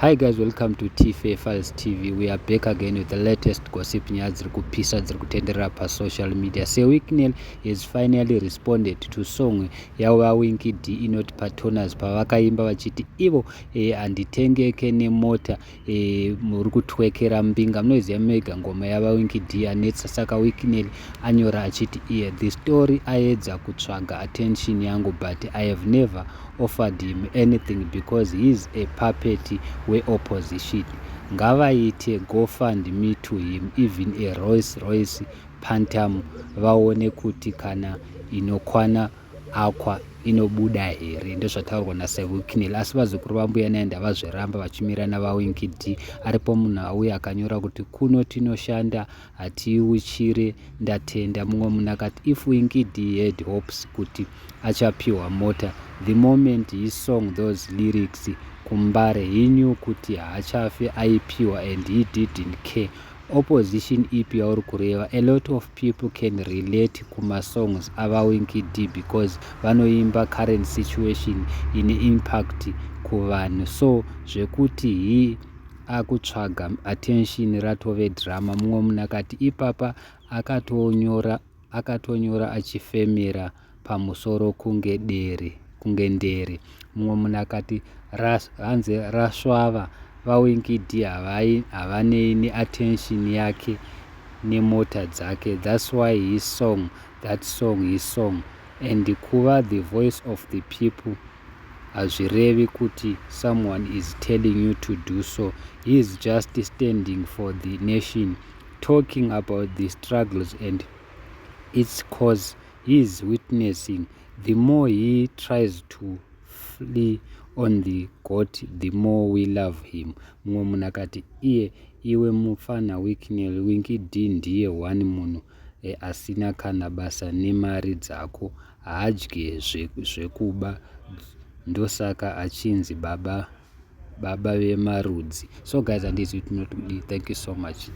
Hi guys, welcome to TFA Files TV. We are back again with the latest gossip nyaya dziri kupisa dziri kutenderera pasocial media. seWikNel has finally responded to song yaWinky D inoti Patronus pavakaimba vachiti ivo handitengeke nemota muri kutwekera mbinga. Munoziva mega ngoma yaWinky D anetsa, saka WikNel anyora achiti the story aedza kutsvaga attention yangu, but I have never offered him anything because he is a puppet we-opposition. Ngavaite GoFundMe to him, even a Rolls Royce Phantom, vaone kuti kana inokwana akwa inobuda here. Ndozvataurwa naseWikNel, asi vazukuru vambuya naenda vazviramba vachimira navaWinky D. Aripo munhu auya akanyora kuti kuno tinoshanda hatiuchire ndatenda. Mumwe munhu akati if Winky D had hopes kuti achapiwa mota the moment he song those lyrics kumbare, he knew kuti haachafe aipiwa and he didn't care. Opposition ipi yauri kureva? A lot of people can relate kumasongs avaWinky D because vanoimba current situation ine impact kuvanhu, so zvekuti he akutsvaga attention ratove drama. Mumwe munhu akati ipapa akatonyora achifemera pamusoro kunge ndere. Mumwe munhu akati hanze rasvava, vaWinky D havanei neattention yake nemota dzake, that's why he song that song he song. And kuva the voice of the people hazvirevi kuti someone is telling you to do so. He is just standing for the nation, talking about the struggles and its cause he is witnessing. The more he tries to flee on the goat, the more we love him. Mumwe munhu akati iwe mufana WikNel, Winky D ndiye one munhu asina kana basa nemari dzako, haadye zvekuba, ndosaka achinzi baba vemarudzi. So guys, and this is it. Thank you so much.